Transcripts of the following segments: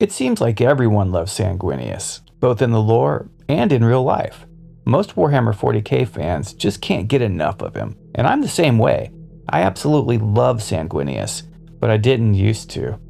It seems like everyone loves Sanguinius, both in the lore and in real life. Most Warhammer 40K fans just can't get enough of him, and I'm the same way. I absolutely love Sanguinius, but I didn't used to.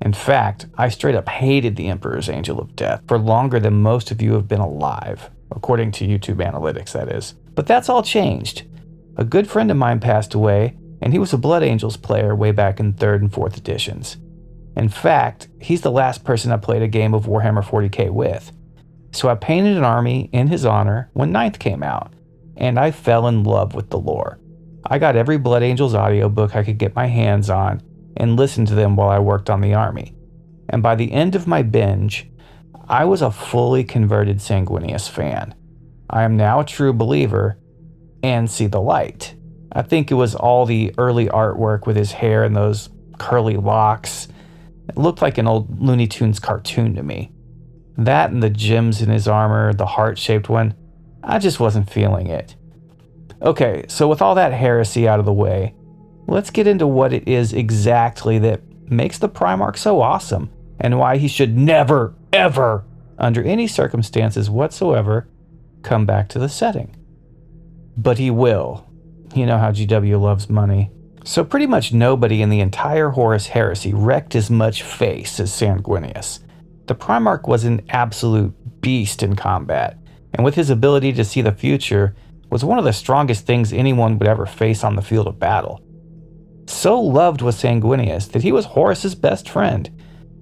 In fact, I straight up hated the Emperor's Angel of Death for longer than most of you have been alive, according to YouTube analytics, that is. But that's all changed. A good friend of mine passed away, and he was a Blood Angels player way back in 3rd and 4th editions. In fact, he's the last person I played a game of Warhammer 40K with. So I painted an army in his honor when 9th came out, and I fell in love with the lore. I got every Blood Angels audiobook I could get my hands on and listened to them while I worked on the army. And by the end of my binge, I was a fully converted Sanguinius fan. I am now a true believer and see the light. I think it was all the early artwork with his hair and those curly locks. It looked like an old Looney Tunes cartoon to me. That and the gems in his armor, the heart-shaped one, I just wasn't feeling it. Okay, so with all that heresy out of the way, let's get into what it is exactly that makes the Primarch so awesome, and why he should never, ever, under any circumstances whatsoever, come back to the setting. But he will. You know how GW loves money. So pretty much nobody in the entire Horus Heresy wrecked as much face as Sanguinius. The Primarch was an absolute beast in combat, and with his ability to see the future, was one of the strongest things anyone would ever face on the field of battle. So loved was Sanguinius that he was Horus's best friend,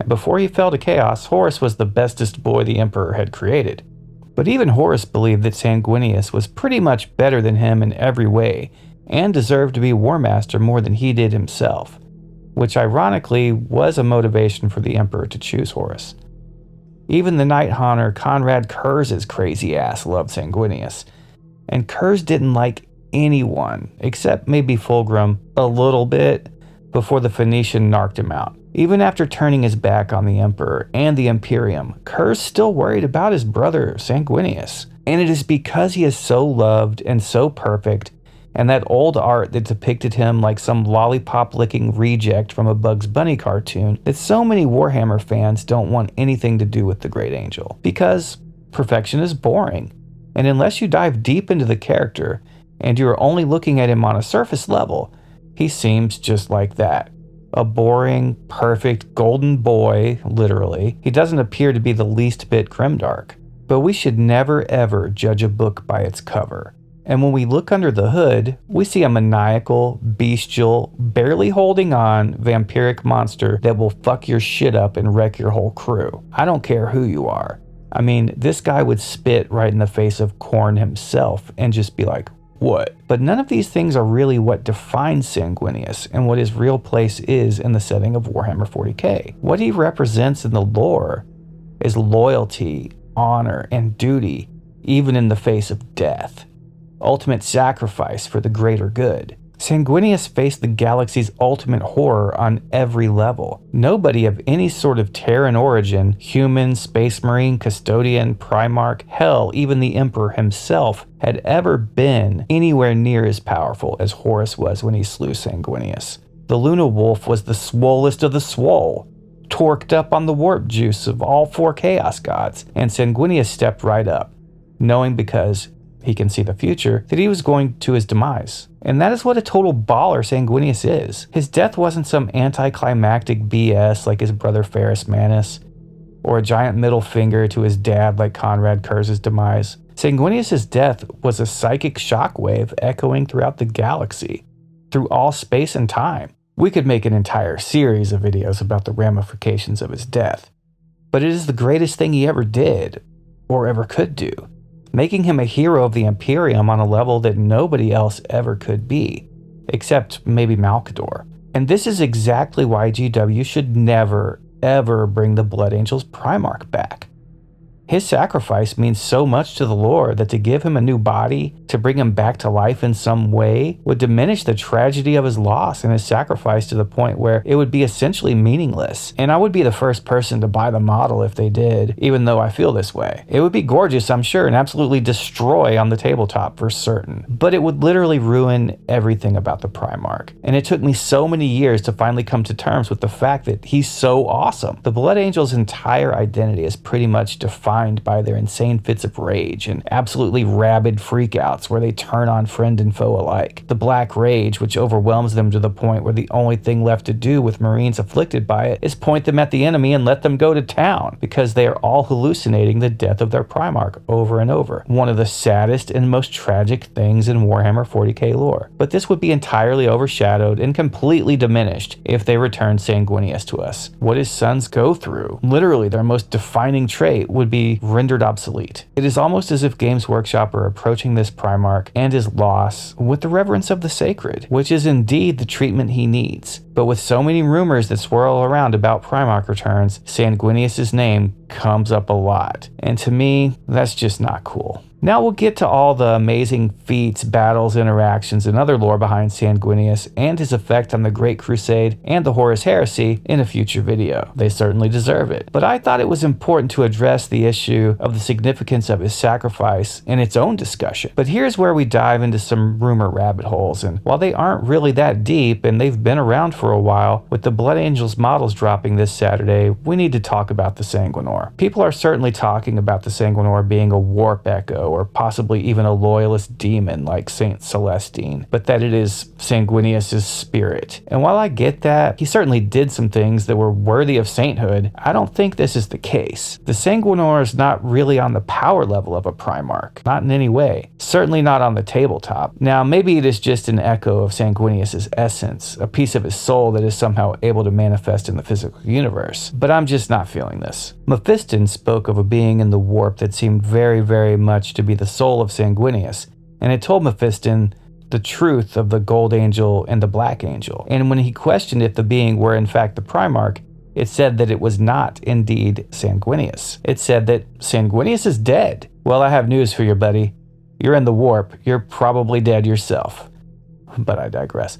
and before he fell to chaos, Horus was the bestest boy the Emperor had created. But even Horus believed that Sanguinius was pretty much better than him in every way, and deserved to be War Master more than he did himself, which ironically was a motivation for the Emperor to choose Horus. Even the Knight Haunter Conrad Kurz's crazy ass loved Sanguinius, and Kurz didn't like anyone, except maybe Fulgrim, a little bit, before the Phoenician narked him out. Even after turning his back on the Emperor and the Imperium, Kurz still worried about his brother, Sanguinius. And it is because he is so loved and so perfect, and that old art that depicted him like some lollipop-licking reject from a Bugs Bunny cartoon, that so many Warhammer fans don't want anything to do with the Great Angel. Because perfection is boring, and unless you dive deep into the character, and you are only looking at him on a surface level, he seems just like that. A boring, perfect, golden boy, literally. He doesn't appear to be the least bit grimdark. But we should never ever judge a book by its cover. And when we look under the hood, we see a maniacal, bestial, barely holding on vampiric monster that will fuck your shit up and wreck your whole crew. I don't care who you are. I mean, this guy would spit right in the face of Khorne himself and just be like, what? But none of these things are really what defines Sanguinius and what his real place is in the setting of Warhammer 40K. What he represents in the lore is loyalty, honor, and duty, even in the face of death. Ultimate sacrifice for the greater good. Sanguinius faced the galaxy's ultimate horror on every level. Nobody of any sort of Terran origin, human, space marine, custodian, Primarch, hell, even the Emperor himself, had ever been anywhere near as powerful as Horus was when he slew Sanguinius. The Luna Wolf was the swollest of the swole, torqued up on the warp juice of all 4 Chaos Gods, and Sanguinius stepped right up, knowing because he can see the future, that he was going to his demise. And that is what a total baller Sanguinius is. His death wasn't some anticlimactic BS like his brother Ferrus Manus, or a giant middle finger to his dad like Conrad Kurz's demise. Sanguinius' death was a psychic shockwave echoing throughout the galaxy, through all space and time. We could make an entire series of videos about the ramifications of his death, but it is the greatest thing he ever did, or ever could do, making him a hero of the Imperium on a level that nobody else ever could be, except maybe Malkador. And this is exactly why GW should never, ever bring the Blood Angels Primarch back. His sacrifice means so much to the lore that to give him a new body, to bring him back to life in some way, would diminish the tragedy of his loss and his sacrifice to the point where it would be essentially meaningless. And I would be the first person to buy the model if they did, even though I feel this way. It would be gorgeous, I'm sure, and absolutely destroy on the tabletop for certain. But it would literally ruin everything about the Primarch. And it took me so many years to finally come to terms with the fact that he's so awesome. The Blood Angel's entire identity is pretty much defined by their insane fits of rage and absolutely rabid freakouts where they turn on friend and foe alike. The black rage, which overwhelms them to the point where the only thing left to do with Marines afflicted by it is point them at the enemy and let them go to town, because they are all hallucinating the death of their Primarch over and over. One of the saddest and most tragic things in Warhammer 40K lore. But this would be entirely overshadowed and completely diminished if they returned Sanguinius to us. What his sons go through, literally their most defining trait, would be rendered obsolete. It is almost as if Games Workshop are approaching this Primarch and his loss with the reverence of the sacred, which is indeed the treatment he needs. But with so many rumors that swirl around about Primarch returns, Sanguinius' name comes up a lot. And to me, that's just not cool. Now we'll get to all the amazing feats, battles, interactions, and other lore behind Sanguinius and his effect on the Great Crusade and the Horus Heresy in a future video. They certainly deserve it. But I thought it was important to address the issue of the significance of his sacrifice in its own discussion. But here's where we dive into some rumor rabbit holes, and while they aren't really that deep and they've been around for a while, with the Blood Angels models dropping this Saturday, we need to talk about the Sanguinor. People are certainly talking about the Sanguinor being a warp echo, or possibly even a loyalist demon like Saint Celestine, but that it is Sanguinius' spirit. And while I get that, he certainly did some things that were worthy of sainthood, I don't think this is the case. The Sanguinor is not really on the power level of a Primarch, not in any way. Certainly not on the tabletop. Now, maybe it is just an echo of Sanguinius' essence, a piece of his soul that is somehow able to manifest in the physical universe, but I'm just not feeling this. Mephiston spoke of a being in the warp that seemed very, very much to be the soul of Sanguinius, and it told Mephiston the truth of the Gold Angel and the Black Angel. And when he questioned if the being were in fact the Primarch, it said that it was not indeed Sanguinius. It said that Sanguinius is dead. Well, I have news for you, buddy. You're in the warp. You're probably dead yourself. But I digress.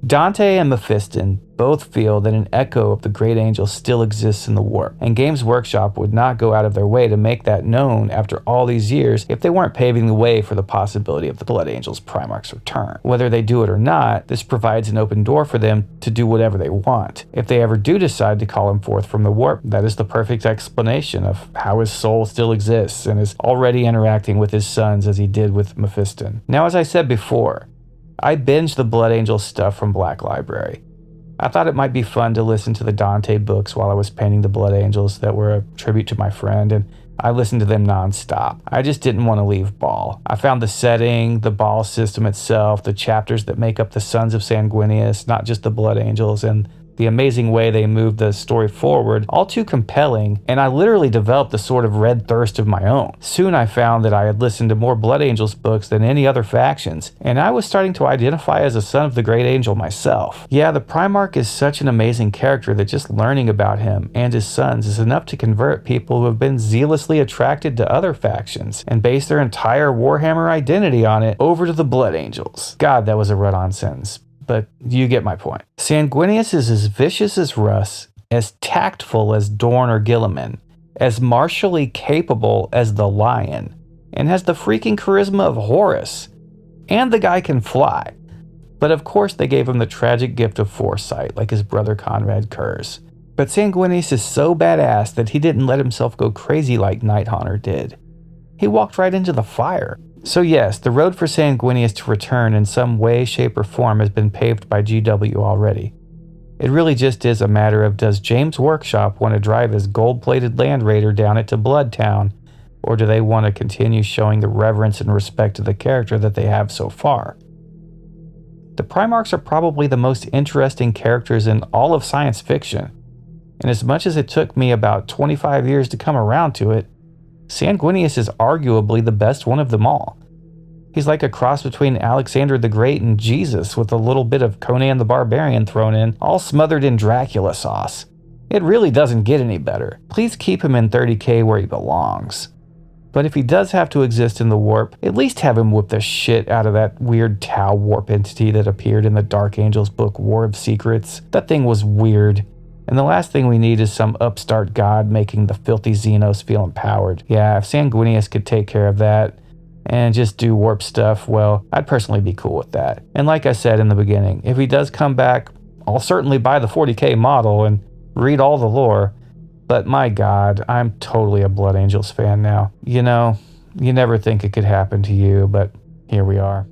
Dante and Mephiston both feel that an echo of the Great Angel still exists in the warp, and Games Workshop would not go out of their way to make that known after all these years if they weren't paving the way for the possibility of the Blood Angel's Primarch's return. Whether they do it or not, this provides an open door for them to do whatever they want. If they ever do decide to call him forth from the warp, that is the perfect explanation of how his soul still exists and is already interacting with his sons as he did with Mephiston. Now, as I said before, I binged the Blood Angel stuff from Black Library. I thought it might be fun to listen to the Dante books while I was painting the Blood Angels that were a tribute to my friend, and I listened to them nonstop. I just didn't want to leave Ball. I found the setting, the Ball system itself, the chapters that make up the Sons of Sanguinius, not just the Blood Angels, and the amazing way they moved the story forward, all too compelling, and I literally developed a sort of red thirst of my own. Soon I found that I had listened to more Blood Angels books than any other factions, and I was starting to identify as a son of the Great Angel myself. Yeah, the Primarch is such an amazing character that just learning about him and his sons is enough to convert people who have been zealously attracted to other factions and base their entire Warhammer identity on it over to the Blood Angels. God, that was a run-on sentence. But you get my point. Sanguinius is as vicious as Russ, as tactful as Dorn or Gilliman, as martially capable as the Lion, and has the freaking charisma of Horus. And the guy can fly. But of course they gave him the tragic gift of foresight, like his brother Conrad Kurz. But Sanguinius is so badass that he didn't let himself go crazy like Nighthauntr did. He walked right into the fire. So yes, the road for Sanguinius to return in some way, shape, or form has been paved by GW already. It really just is a matter of, does Games Workshop want to drive his gold-plated Land Raider down it to Bloodtown, or do they want to continue showing the reverence and respect to the character that they have so far? The Primarchs are probably the most interesting characters in all of science fiction, and as much as it took me about 25 years to come around to it, Sanguinius is arguably the best one of them all. He's like a cross between Alexander the Great and Jesus with a little bit of Conan the Barbarian thrown in, all smothered in Dracula sauce. It really doesn't get any better. Please keep him in 30k where he belongs. But if he does have to exist in the warp, at least have him whip the shit out of that weird Tau warp entity that appeared in the Dark Angels book War of Secrets. That thing was weird. And the last thing we need is some upstart god making the filthy Xenos feel empowered. Yeah, if Sanguinius could take care of that and just do warp stuff, well, I'd personally be cool with that. And like I said in the beginning, if he does come back, I'll certainly buy the 40k model and read all the lore. But my God, I'm totally a Blood Angels fan now. You know, you never think it could happen to you, but here we are.